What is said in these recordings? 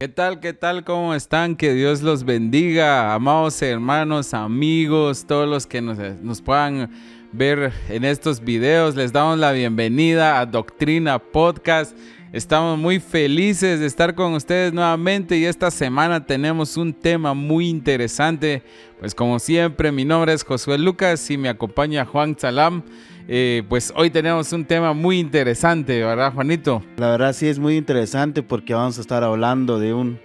¿Qué tal? ¿Qué tal? ¿Cómo están? Que Dios los bendiga, amados hermanos, amigos, todos los que nos puedan ver en estos videos. Les damos la bienvenida a Doctrina Podcast. Estamos muy felices de estar con ustedes nuevamente y esta semana tenemos un tema muy interesante. Pues como siempre, mi nombre es Josué Lucas y me acompaña Juan Salam. Pues hoy tenemos un tema muy interesante, ¿verdad, Juanito? La verdad sí es muy interesante porque vamos a estar hablando de un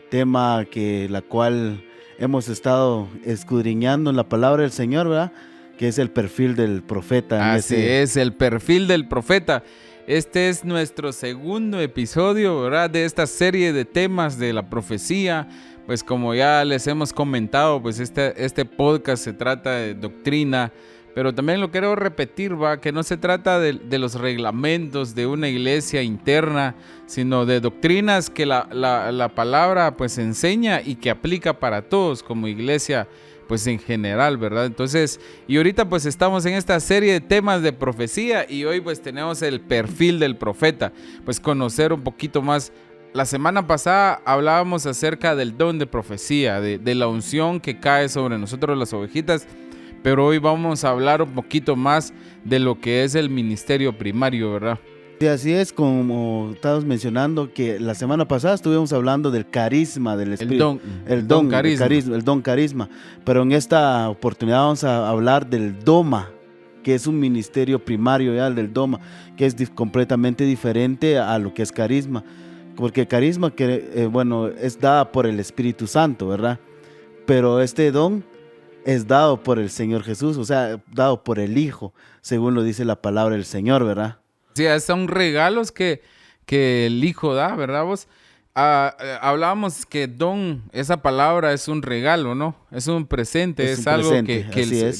tema la cual hemos estado escudriñando en la palabra del Señor, ¿verdad? Que es el perfil del profeta. Así es, el perfil del profeta. Este es nuestro segundo episodio, ¿verdad? De esta serie de temas de la profecía. Pues como ya les hemos comentado, pues este podcast se trata de doctrina. Pero también lo quiero repetir, que no se trata de los reglamentos de una iglesia interna, sino de doctrinas que la palabra pues enseña y que aplica para todos como iglesia pues en general, ¿verdad? Entonces, y ahorita pues estamos en esta serie de temas de profecía y hoy pues tenemos el perfil del profeta, pues conocer un poquito más. La semana pasada hablábamos acerca del don de profecía, de la unción que cae sobre nosotros las ovejitas. Pero hoy vamos a hablar un poquito más de lo que es el ministerio primario, ¿verdad? Sí, así es, como estábamos mencionando que la semana pasada estuvimos hablando del carisma del Espíritu. El don carisma. Pero en esta oportunidad vamos a hablar del doma, que es un ministerio primario, ya, del doma, que es completamente diferente a lo que es carisma. Porque carisma, es dada por el Espíritu Santo, ¿verdad? Pero este don es dado por el Señor Jesús, o sea, dado por el Hijo, según lo dice la palabra del Señor, ¿verdad? Sí, son regalos que el Hijo da, ¿verdad vos? Hablábamos que don, esa palabra es un regalo, ¿no? Es un presente, es algo que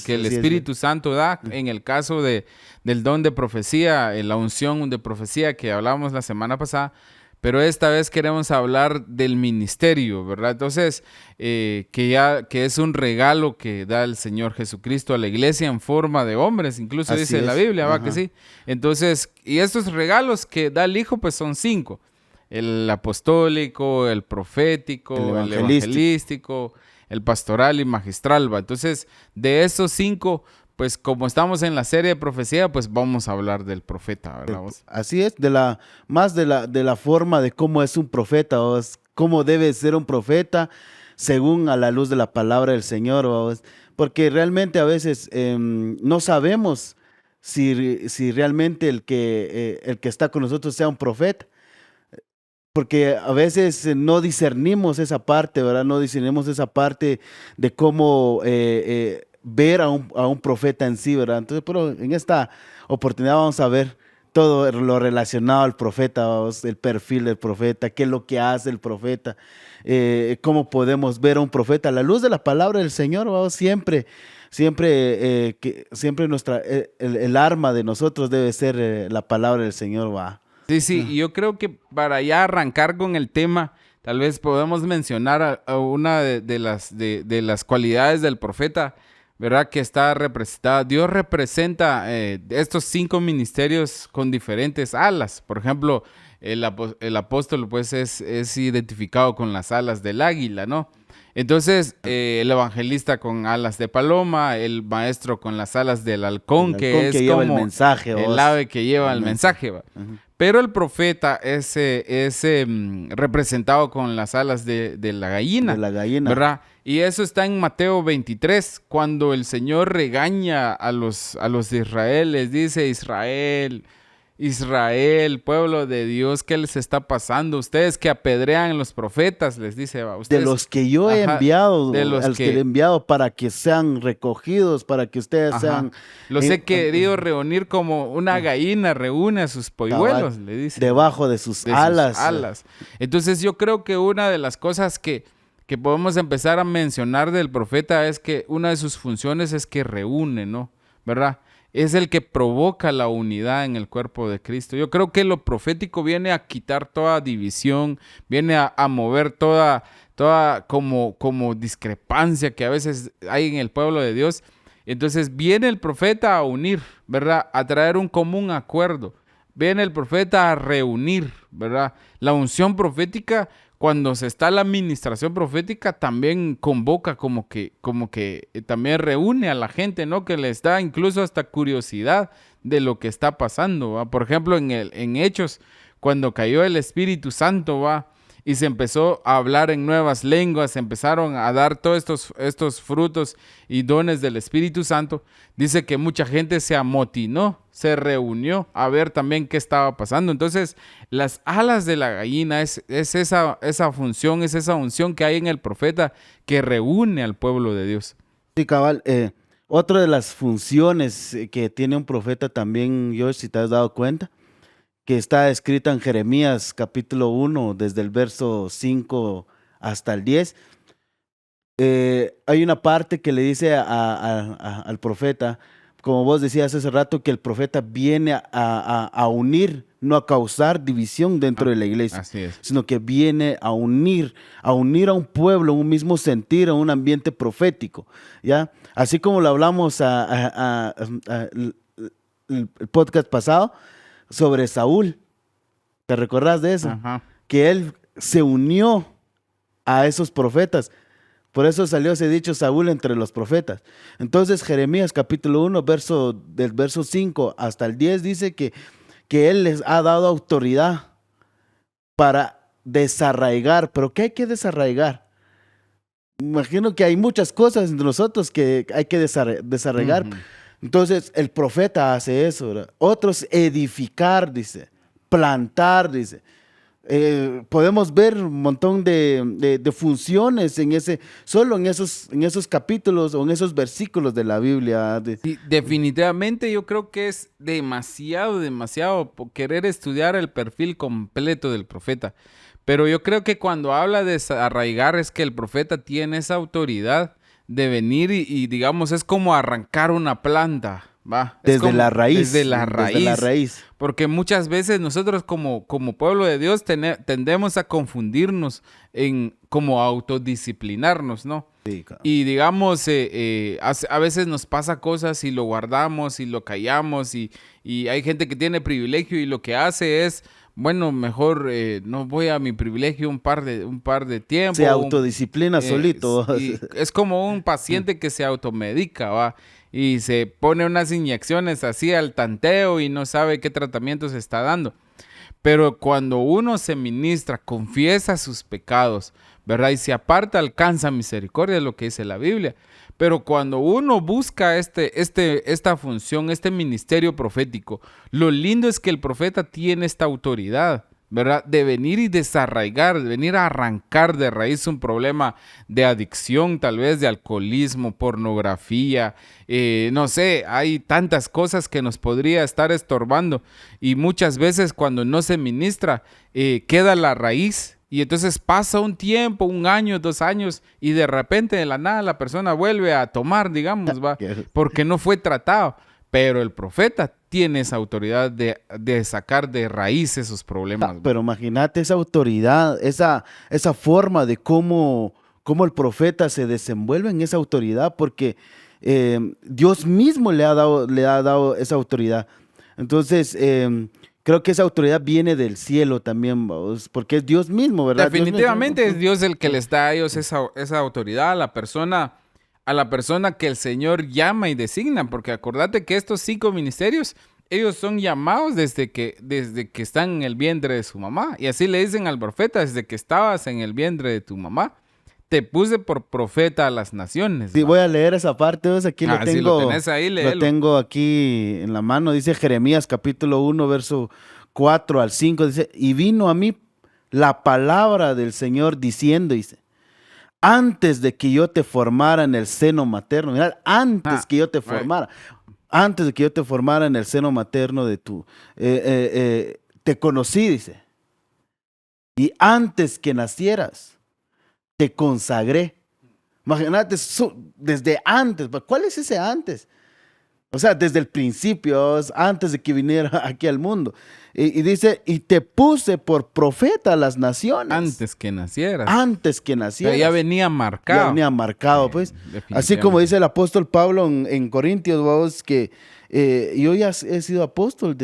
el Espíritu Santo da. En el caso del don de profecía, la unción de profecía que hablábamos la semana pasada, pero esta vez queremos hablar del ministerio, ¿verdad? Entonces, que es un regalo que da el Señor Jesucristo a la iglesia en forma de hombres, incluso Así dice es. la Biblia, Ajá. que sí. Entonces, y estos regalos que da el Hijo, pues son 5. El apostólico, el profético, el evangelístico, el pastoral y magistral, ¿va? Entonces, de esos 5... pues como estamos en la serie de profecía, pues vamos a hablar del profeta, ¿verdad vos? Así es, de la forma de cómo es un profeta, cómo debe ser un profeta según a la luz de la palabra del Señor, porque realmente a veces no sabemos si realmente el que está con nosotros sea un profeta. Porque a veces no discernimos esa parte, ¿verdad? No discernimos esa parte de cómo ver a un profeta en sí, ¿verdad? Entonces, pero en esta oportunidad vamos a ver todo lo relacionado al profeta, el perfil del profeta, qué es lo que hace el profeta, cómo podemos ver a un profeta a la luz de la palabra del Señor, siempre el arma de nosotros debe ser la palabra del Señor, ¿va? Sí, y yo creo que para ya arrancar con el tema, tal vez podemos mencionar a una de las cualidades del profeta, ¿verdad? Que está representada. Dios representa estos 5 ministerios con diferentes alas. Por ejemplo, el apóstol pues es identificado con las alas del águila, ¿no? Entonces, el evangelista con alas de paloma, el maestro con las alas del halcón, que es lleva como el mensaje, el ave que lleva el mensaje, ¿va? Uh-huh. Pero el profeta es representado con las alas de la gallina. De la gallina. ¿Verdad? Y eso está en Mateo 23, cuando el Señor regaña a los de Israel, les dice: Israel, pueblo de Dios, ¿qué les está pasando? Ustedes que apedrean a los profetas, les dice. Ustedes, de los que yo he enviado, que he enviado para que sean recogidos, para que ustedes sean... Los he querido reunir como una gallina reúne a sus polluelos, le dice. Debajo de sus alas. Entonces yo creo que una de las cosas que podemos empezar a mencionar del profeta es que una de sus funciones es que reúne, ¿no? ¿Verdad? Es el que provoca la unidad en el cuerpo de Cristo. Yo creo que lo profético viene a quitar toda división, viene a mover toda como discrepancia que a veces hay en el pueblo de Dios. Entonces viene el profeta a unir, ¿verdad? A traer un común acuerdo. Viene el profeta a reunir, ¿verdad? La unción profética, cuando se está la administración profética, también convoca como que también reúne a la gente, ¿no? Que les da incluso hasta curiosidad de lo que está pasando, ¿va? Por ejemplo, en Hechos, cuando cayó el Espíritu Santo, ¿va? Y se empezó a hablar en nuevas lenguas, se empezaron a dar todos estos frutos y dones del Espíritu Santo. Dice que mucha gente se amotinó, se reunió a ver también qué estaba pasando. Entonces, las alas de la gallina es esa función, es esa unción que hay en el profeta que reúne al pueblo de Dios. Sí, cabal. Otra de las funciones que tiene un profeta también, George, si te has dado cuenta, que está escrita en Jeremías capítulo 1, desde el verso 5 hasta el 10. Hay una parte que le dice al profeta, como vos decías hace rato, que el profeta viene a unir, no a causar división dentro de la iglesia, Así es. sino que viene a unir a un pueblo, un mismo sentir, a un ambiente profético, ¿ya? Así como lo hablamos el podcast pasado, sobre Saúl. ¿Te recordás de eso? Ajá. Que él se unió a esos profetas. Por eso salió ese dicho, Saúl entre los profetas. Entonces Jeremías capítulo 1, del verso 5 hasta el 10 dice que él les ha dado autoridad para desarraigar. ¿Pero qué hay que desarraigar? Imagino que hay muchas cosas entre nosotros que hay que desarraigar. Ujú. Entonces, el profeta hace eso, ¿verdad? Otros edificar, dice, plantar, dice. Podemos ver un montón de funciones solo en esos capítulos o en esos versículos de la Biblia. Sí, definitivamente yo creo que es demasiado querer estudiar el perfil completo del profeta. Pero yo creo que cuando habla de arraigar es que el profeta tiene esa autoridad de venir y digamos, es como arrancar una planta, ¿va? Desde la raíz. Desde la raíz. Desde la raíz. Porque muchas veces nosotros como pueblo de Dios tendemos a confundirnos como autodisciplinarnos, ¿no? Sí, claro. Y digamos, a veces nos pasa cosas y lo guardamos y lo callamos y hay gente que tiene privilegio y lo que hace es, bueno, mejor no voy a mi privilegio un par de tiempo. Se autodisciplina solito. Es como un paciente que se automedica, ¿va? Y se pone unas inyecciones así al tanteo y no sabe qué tratamiento se está dando. Pero cuando uno se ministra, confiesa sus pecados, ¿verdad? Y se aparta, alcanza misericordia, es lo que dice la Biblia. Pero cuando uno busca esta función, este ministerio profético, lo lindo es que el profeta tiene esta autoridad, ¿verdad? De venir y desarraigar, de venir a arrancar de raíz un problema de adicción, tal vez de alcoholismo, pornografía, no sé, hay tantas cosas que nos podría estar estorbando y muchas veces cuando no se ministra, queda la raíz. Y entonces pasa un tiempo, 1 año, 2 años, y de repente de la nada la persona vuelve a tomar, digamos, ¿va? Porque no fue tratado. Pero el profeta tiene esa autoridad de sacar de raíz esos problemas. Pero imagínate esa autoridad, esa forma de cómo el profeta se desenvuelve en esa autoridad, porque Dios mismo le ha dado esa autoridad. Entonces, creo que esa autoridad viene del cielo también, ¿vos? Porque es Dios mismo, ¿verdad? Definitivamente es Dios el que les da a ellos esa autoridad a la persona que el Señor llama y designa, porque acordate que estos 5 ministerios, ellos son llamados desde que están en el vientre de su mamá, y así le dicen al profeta, desde que estabas en el vientre de tu mamá, te puse por profeta a las naciones. Sí, voy a leer esa parte, ¿ves? Aquí lo tengo. Si lo tenés ahí, léelo. Lo tengo aquí en la mano, dice Jeremías capítulo 1, verso 4 al 5, dice, y vino a mí la palabra del Señor diciendo, dice, antes de que yo te formara en el seno materno, mirad, antes que yo te formara, antes de que yo te formara en el seno materno de te conocí, dice, y antes que nacieras, te consagré. Imagínate, desde antes, ¿cuál es ese antes? O sea, desde el principio, antes de que viniera aquí al mundo. Y dice, y te puse por profeta a las naciones. Antes que nacieras. Antes que nacieras. Pero ya venía marcado. Ya venía marcado, pues. Así como dice el apóstol Pablo en Corintios, vamos, que yo ya he sido apóstol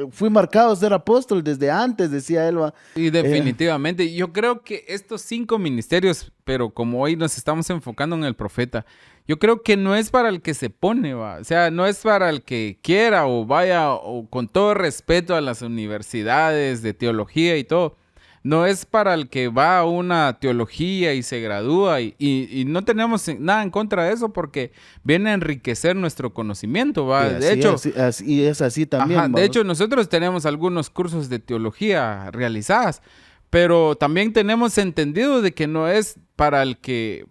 fui marcado a ser apóstol desde antes, decía él. Y definitivamente, yo creo que estos 5 ministerios, pero como hoy nos estamos enfocando en el profeta, yo creo que no es para el que se pone, ¿va? O sea, no es para el que quiera o vaya, o con todo respeto a las universidades de teología y todo. No es para el que va a una teología y se gradúa y no tenemos nada en contra de eso porque viene a enriquecer nuestro conocimiento, ¿va? Sí, De hecho, y es así también. ajá, de hecho, nosotros tenemos algunos cursos de teología realizadas, pero también tenemos entendido de que no es para el que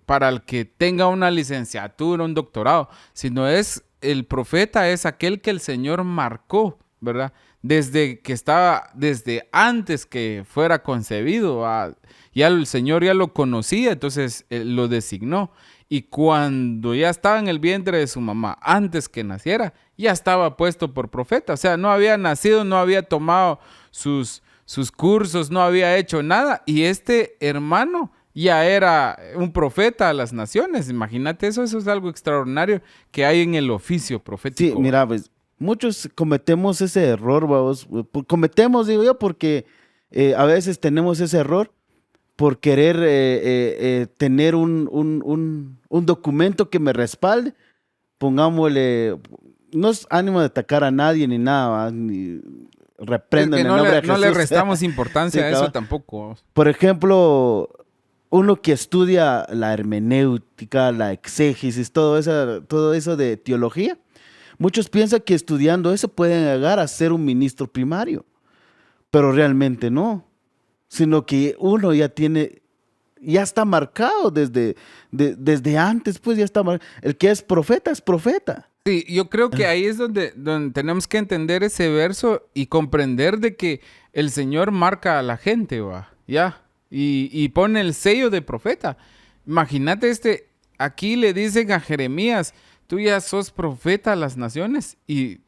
tenga una licenciatura, un doctorado, sino es el profeta, es aquel que el Señor marcó, ¿verdad? Desde antes que fuera concebido, ya el Señor ya lo conocía, entonces lo designó. Y cuando ya estaba en el vientre de su mamá, antes que naciera, ya estaba puesto por profeta. O sea, no había nacido, no había tomado sus cursos, no había hecho nada. Y este hermano ya era un profeta a las naciones. Imagínate eso es algo extraordinario que hay en el oficio profético. Sí, mira, pues muchos cometemos ese error, vamos. Cometemos, digo yo, porque a veces tenemos ese error por querer tener un documento que me respalde. Pongámosle, no es ánimo de atacar a nadie ni nada, ni reprendo en el nombre de Jesús. No le restamos importancia Sí, a eso cabal. tampoco. Por ejemplo, uno que estudia la hermenéutica, la exégesis, todo eso de teología, muchos piensan que estudiando eso pueden llegar a ser un ministro primario, pero realmente no, sino que uno ya está marcado desde antes, pues ya está marcado. El que es profeta es profeta. Sí, yo creo que ahí es donde tenemos que entender ese verso y comprender de que el Señor marca a la gente, va, ya, y pone el sello de profeta. Imagínate aquí le dicen a Jeremías, tú ya sos profeta a las naciones, y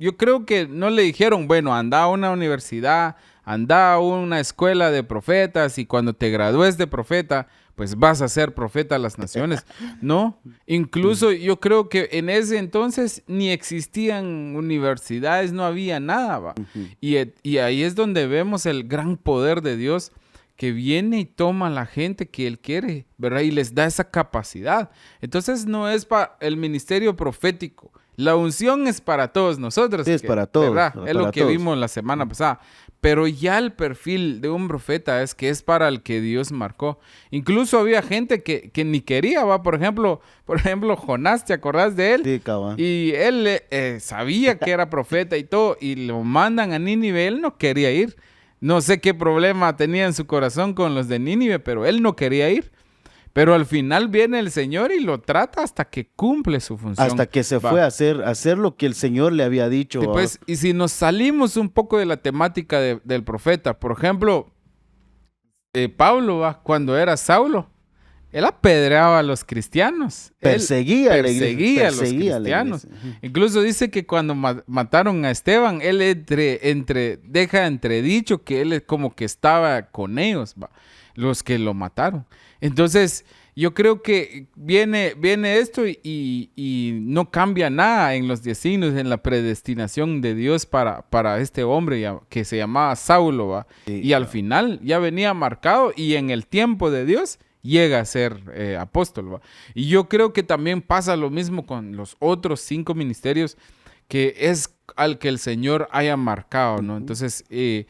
yo creo que no le dijeron, bueno, anda a una universidad, anda a una escuela de profetas y cuando te gradúes de profeta, pues vas a ser profeta a las naciones. No, incluso yo creo que en ese entonces ni existían universidades, no había nada, ¿va? Y ahí es donde vemos el gran poder de Dios que viene y toma a la gente que Él quiere, ¿verdad? Y les da esa capacidad. Entonces no es para el ministerio profético. La unción es para todos nosotros. Sí, es para todos. ¿verdad? Para Es lo que todos. vimos la semana pasada. Pero ya el perfil de un profeta es que es para el que Dios marcó. Incluso había gente que ni quería, ¿va? Por ejemplo, Jonás, ¿te acordás de él? Sí, cabal. Y él sabía que era profeta y todo, y lo mandan a Nínive, él no quería ir. No sé qué problema tenía en su corazón con los de Nínive, pero él no quería ir. Pero al final viene el Señor y lo trata hasta que cumple su función. Hasta que se fue a hacer lo que el Señor le había dicho. Sí, pues, y si nos salimos un poco de la temática del profeta, por ejemplo, Pablo, cuando era Saulo, él apedreaba a los cristianos. Perseguía a los cristianos. Incluso dice que cuando mataron a Esteban, él deja entredicho que él como que estaba con ellos, los que lo mataron. Entonces, yo creo que viene esto y no cambia nada en los designios, en la predestinación de Dios para este hombre que se llamaba Saulo, ¿va? Sí, y al final ya venía marcado y en el tiempo de Dios llega a ser apóstol, ¿va? Y yo creo que también pasa lo mismo con los otros 5 ministerios que es al que el Señor haya marcado, ¿no? Entonces, y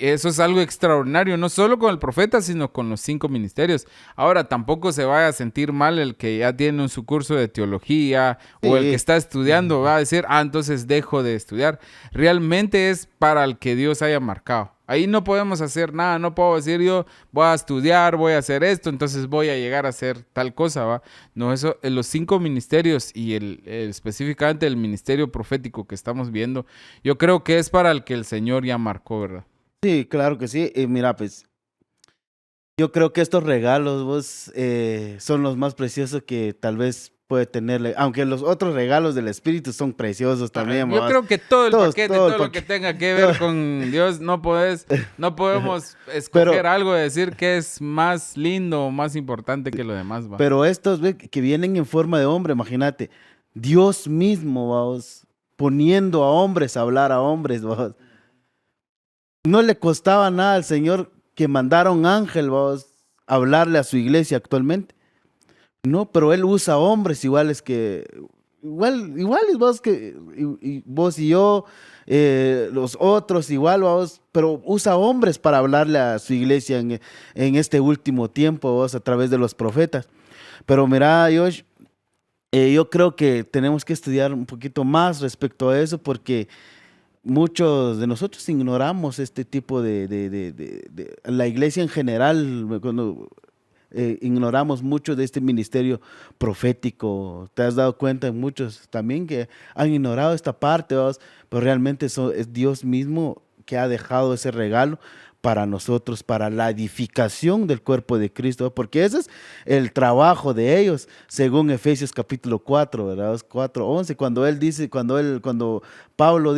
eso es algo extraordinario, no solo con el profeta, sino con los 5 ministerios. Ahora, tampoco se vaya a sentir mal el que ya tiene su curso de teología o el que está estudiando, va a decir, entonces dejo de estudiar. Realmente es para el que Dios haya marcado. Ahí no podemos hacer nada, no puedo decir yo voy a estudiar, voy a hacer esto, entonces voy a llegar a hacer tal cosa, ¿va? No, eso, los 5 ministerios y específicamente el ministerio profético que estamos viendo, yo creo que es para el que el Señor ya marcó, ¿verdad? Sí, claro que sí. Mira, pues, yo creo que estos regalos, vos, son los más preciosos que tal vez puede tenerle, aunque los otros regalos del Espíritu son preciosos también. Yo creo que todo el paquete, todo lo que tenga que ver con Dios, no podemos escoger algo de decir que es más lindo o más importante que lo demás, ¿va? Pero estos que vienen en forma de hombre, imagínate, Dios mismo, vamos, poniendo a hombres a hablar a hombres, vamos. No le costaba nada al Señor que mandara un ángel, vamos, a hablarle a su iglesia actualmente. No, pero Él usa hombres iguales que, iguales vos que vos y yo, los otros igual, vamos, pero usa hombres para hablarle a su iglesia en este último tiempo, vos, a través de los profetas. Pero mira, Josh, yo creo que tenemos que estudiar un poquito más respecto a eso porque muchos de nosotros ignoramos este tipo la iglesia en general, cuando ignoramos mucho de este ministerio profético. Te has dado cuenta, muchos también que han ignorado esta parte, ¿vos? Pero realmente es Dios mismo que ha dejado ese regalo para nosotros, para la edificación del cuerpo de Cristo, porque ese es el trabajo de ellos, según Efesios capítulo 4, ¿verdad? 4:11, cuando él dice, cuando Pablo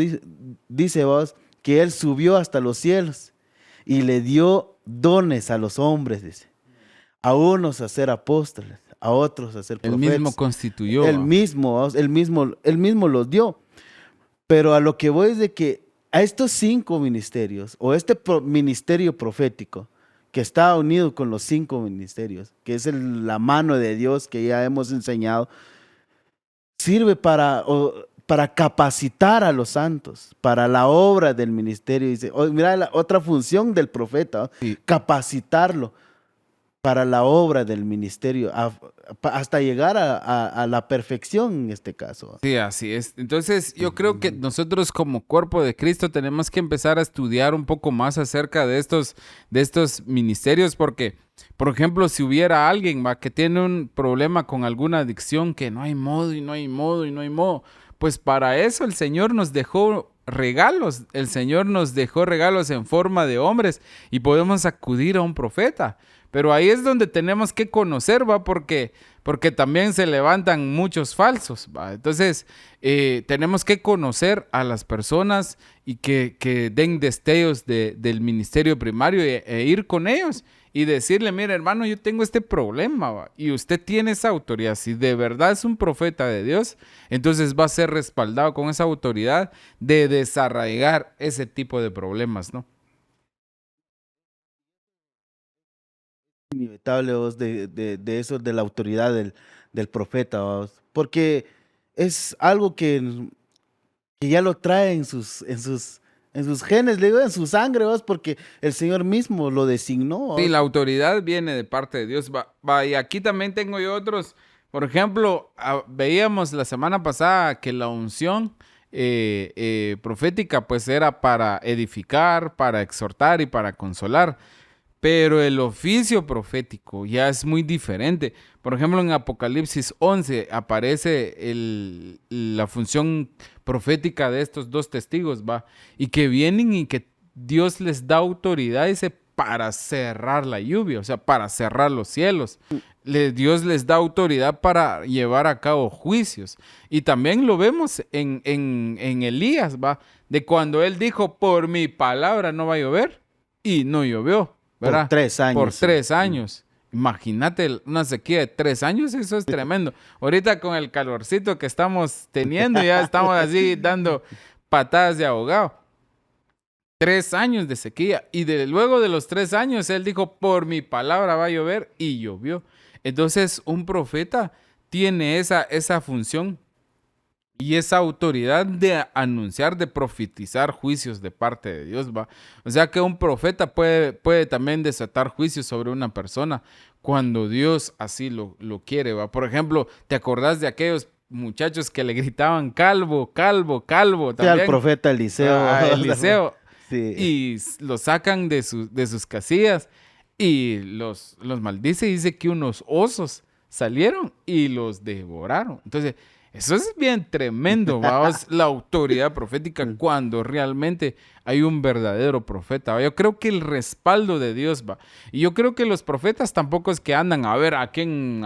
dice vos, que él subió hasta los cielos y le dio dones a los hombres, dice, a unos a ser apóstoles, a otros a ser Él profetas. mismo constituyó. Él mismo los dio. Pero a lo que voy es de que a estos 5 ministerios, o este ministerio profético, que está unido con los 5 ministerios, que es la mano de Dios que ya hemos enseñado, sirve para capacitar a los santos, para la obra del ministerio. Dice, mira la otra función del profeta, Sí. capacitarlo para la obra del ministerio, hasta llegar a la perfección en este caso. Sí, así es. Entonces, yo creo que nosotros como cuerpo de Cristo tenemos que empezar a estudiar un poco más acerca de estos ministerios, porque, por ejemplo, si hubiera alguien que tiene un problema con alguna adicción, que no hay modo y no hay modo y no hay modo, pues para eso el Señor nos dejó regalos. El Señor nos dejó regalos en forma de hombres y podemos acudir a un profeta. Pero ahí es donde tenemos que conocer, porque también se levantan muchos falsos, ¿va? Entonces, tenemos que conocer a las personas y que den destellos del ministerio primario e ir con ellos y decirle, mira, hermano, yo tengo este problema, ¿va? Y usted tiene esa autoridad. Si de verdad es un profeta de Dios, entonces va a ser respaldado con esa autoridad de desarraigar ese tipo de problemas, ¿no? Inevitable vos, de eso, de la autoridad del profeta, vos, porque es algo que ya lo trae en sus genes, le digo, en su sangre, vos, porque el Señor mismo lo designó, vos. Sí, la autoridad viene de parte de Dios. Y aquí también tengo yo otros. Por ejemplo, veíamos la semana pasada que la unción profética pues era para edificar, para exhortar y para consolar. Pero el oficio profético ya es muy diferente. Por ejemplo, en Apocalipsis 11 aparece la función profética de estos 2 testigos, ¿va? Y que vienen y que Dios les da autoridad, dice, para cerrar la lluvia, o sea, para cerrar los cielos. Dios les da autoridad para llevar a cabo juicios. Y también lo vemos en Elías, ¿va? De cuando él dijo, por mi palabra no va a llover, y no llovió. ¿Verdad? Por 3 años. Por 3 años. Imagínate una sequía de 3 años, eso es tremendo. Ahorita con el calorcito que estamos teniendo, ya estamos así dando patadas de ahogado. 3 años de sequía. Y luego de los 3 años, él dijo, por mi palabra va a llover, y llovió. Entonces, un profeta tiene esa función y esa autoridad de anunciar, de profetizar juicios de parte de Dios, ¿va? O sea que un profeta puede también desatar juicios sobre una persona cuando Dios así lo quiere, ¿va? Por ejemplo, ¿te acordás de aquellos muchachos que le gritaban calvo, calvo, calvo? Sí, al profeta Eliseo. Eliseo. Sí. Y lo sacan de sus casillas y los maldice y dice que unos osos salieron y los devoraron. Entonces, eso es bien tremendo, vamos, la autoridad profética cuando realmente hay un verdadero profeta, ¿va? Yo creo que el respaldo de Dios, va. Y yo creo que los profetas tampoco es que andan a ver a quién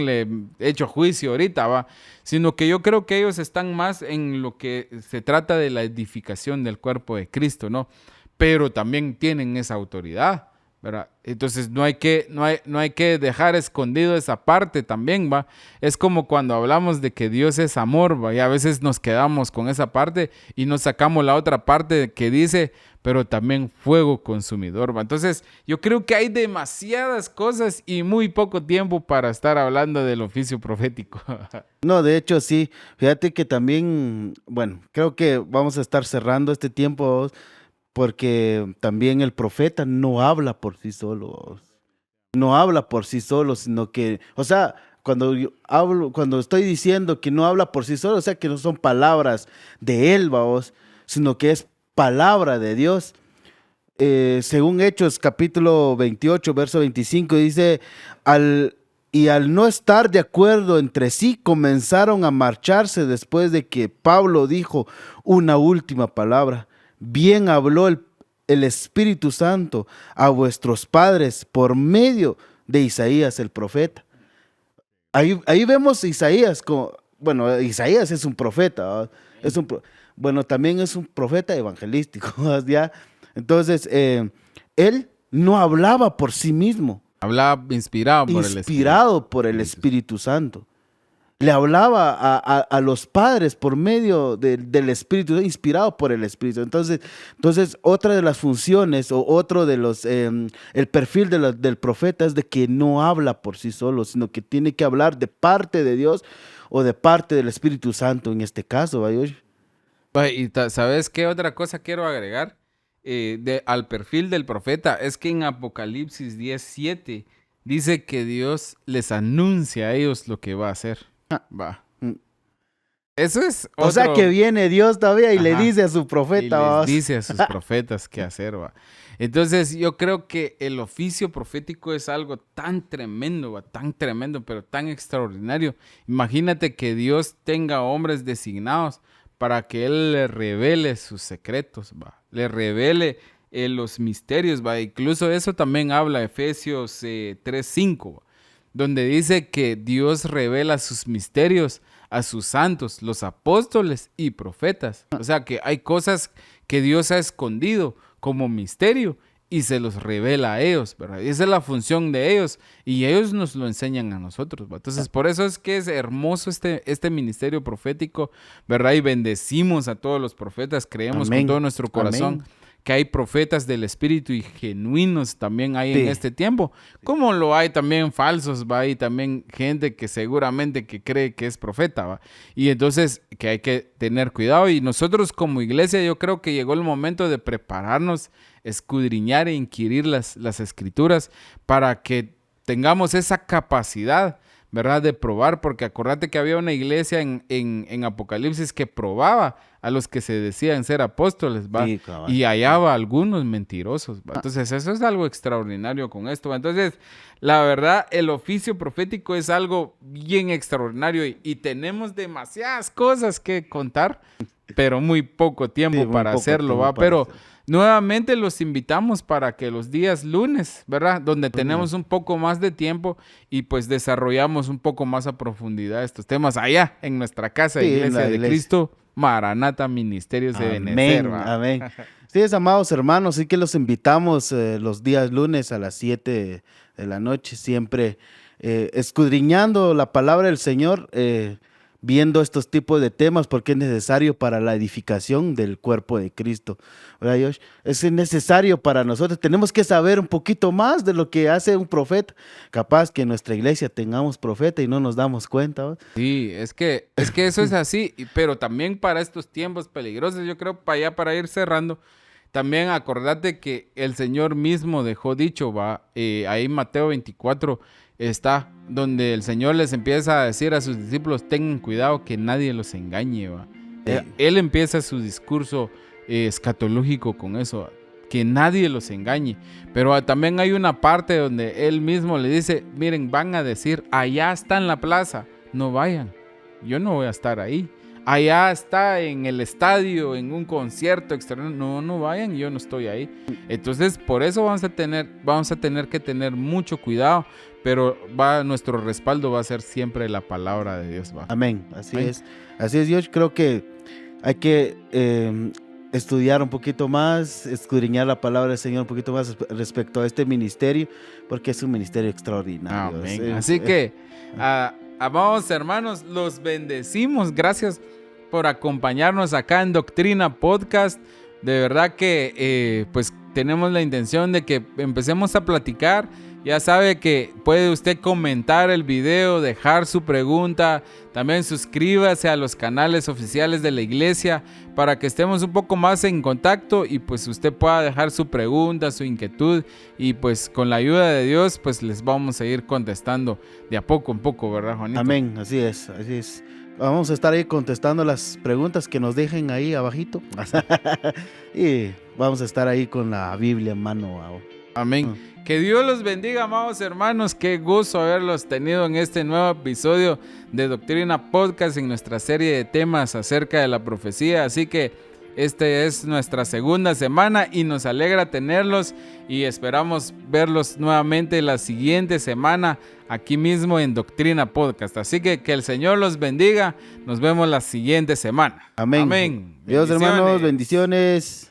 le he hecho juicio ahorita, va. Sino que yo creo que ellos están más en lo que se trata de la edificación del cuerpo de Cristo, ¿no? Pero también tienen esa autoridad, ¿verdad? Entonces no hay que dejar escondido esa parte también, ¿va? Es como cuando hablamos de que Dios es amor, ¿va? Y a veces nos quedamos con esa parte y nos sacamos la otra parte que dice, pero también fuego consumidor, ¿va? Entonces yo creo que hay demasiadas cosas y muy poco tiempo para estar hablando del oficio profético. No, de hecho sí. Fíjate que también, bueno, creo que vamos a estar cerrando este tiempo porque también el profeta no habla por sí solo. No habla por sí solo, sino que, o sea, cuando yo hablo, cuando estoy diciendo que no habla por sí solo, o sea, que no son palabras de él, vamos, sino que es palabra de Dios. Según Hechos capítulo 28, verso 25, dice, al no estar de acuerdo entre sí, comenzaron a marcharse después de que Pablo dijo una última palabra. Bien habló el Espíritu Santo a vuestros padres por medio de Isaías el profeta. Ahí vemos a Isaías como, bueno, Isaías es un profeta, ¿verdad? Bueno, también es un profeta evangelístico, ¿ya? Entonces, él no hablaba por sí mismo, Hablaba inspirado por el Espíritu Santo. Le hablaba a los padres por medio del Espíritu, inspirado por el Espíritu. Entonces, otra de las funciones o otro de los, el perfil del profeta es de que no habla por sí solo, sino que tiene que hablar de parte de Dios o de parte del Espíritu Santo en este caso, ¿va? Y ¿sabes qué otra cosa quiero agregar? Al perfil del profeta, es que en Apocalipsis 10:7 dice que Dios les anuncia a ellos lo que va a hacer. Va. Eso es O sea que viene Dios todavía y le Ajá. dice a su profeta. Y les dice a sus profetas qué hacer, va. Entonces yo creo que el oficio profético es algo tan tremendo, va, tan tremendo, pero tan extraordinario. Imagínate que Dios tenga hombres designados para que Él le revele sus secretos, va. Le revele los misterios, va. Incluso eso también habla Efesios 3:5, va, donde dice que Dios revela sus misterios a sus santos, los apóstoles y profetas. O sea que hay cosas que Dios ha escondido como misterio y se los revela a ellos, ¿verdad? Y esa es la función de ellos y ellos nos lo enseñan a nosotros, ¿verdad? Entonces, por eso es que es hermoso este ministerio profético, ¿verdad? Y bendecimos a todos los profetas, creemos Amén. con todo nuestro corazón. Amén. Que hay profetas del Espíritu y genuinos también hay Sí. en este tiempo, como lo hay también falsos, va, y también gente que seguramente que cree que es profeta, va, y entonces que hay que tener cuidado, y nosotros como iglesia yo creo que llegó el momento de prepararnos, escudriñar e inquirir las escrituras para que tengamos esa capacidad, ¿verdad? De probar, porque acordate que había una iglesia en Apocalipsis que probaba a los que se decían ser apóstoles, ¿va? Sí, cabal. Y hallaba algunos mentirosos, ¿va? Entonces eso es algo extraordinario con esto, ¿va? Entonces, la verdad, el oficio profético es algo bien extraordinario y tenemos demasiadas cosas que contar, pero muy poco tiempo Sí, muy para poco hacerlo, tiempo ¿va? para Pero hacerlo. nuevamente los invitamos para que los días lunes, ¿verdad? Donde tenemos un poco más de tiempo y pues desarrollamos un poco más a profundidad estos temas allá en nuestra casa, Sí, en Iglesia la de iglesia. Cristo, Maranata Ministerios de Benecer, Amén, ¿va? amén. Sí, amados hermanos, sí que los invitamos los días lunes a las 7 de la noche, siempre escudriñando la palabra del Señor, viendo estos tipos de temas, porque es necesario para la edificación del cuerpo de Cristo. ¿Verdad, Josh? Es necesario para nosotros. Tenemos que saber un poquito más de lo que hace un profeta. Capaz que en nuestra iglesia tengamos profeta y no nos damos cuenta, ¿va? Sí, es que eso es así, pero también para estos tiempos peligrosos, yo creo para ir cerrando, también acordate que el Señor mismo dejó dicho, va, ahí en Mateo 24 está, donde el Señor les empieza a decir a sus discípulos, tengan cuidado que nadie los engañe, va. Él empieza su discurso escatológico con eso, que nadie los engañe, pero también hay una parte donde él mismo le dice, miren, van a decir, allá está en la plaza, no vayan, yo no voy a estar ahí. Allá está en el estadio, en un concierto extraordinario. No vayan, yo no estoy ahí. Entonces, por eso vamos a tener que tener mucho cuidado, pero nuestro respaldo va a ser siempre la palabra de Dios. ¿Va? Amén, así Amén. es. Así es, yo creo que hay que estudiar un poquito más, escudriñar la palabra del Señor un poquito más respecto a este ministerio, porque es un ministerio extraordinario. Amén. Así que, amados hermanos, los bendecimos. Gracias por acompañarnos acá en Doctrina Podcast. De verdad que pues tenemos la intención de que empecemos a platicar. Ya sabe que puede usted comentar el video, dejar su pregunta. También suscríbase a los canales oficiales de la iglesia para que estemos un poco más en contacto y pues usted pueda dejar su pregunta, su inquietud, y pues con la ayuda de Dios pues les vamos a ir contestando de a poco en poco, ¿verdad, Juanito? Amén, así es, así es. Vamos a estar ahí contestando las preguntas que nos dejen ahí abajito. Y vamos a estar ahí con la Biblia en mano. Amén. Que Dios los bendiga, amados hermanos. Qué gusto haberlos tenido en este nuevo episodio de Doctrina Podcast en nuestra serie de temas acerca de la profecía. Así que esta es nuestra segunda semana y nos alegra tenerlos y esperamos verlos nuevamente la siguiente semana aquí mismo en Doctrina Podcast. Así que el Señor los bendiga. Nos vemos la siguiente semana. Amén. Amén. Dios, hermanos, bendiciones.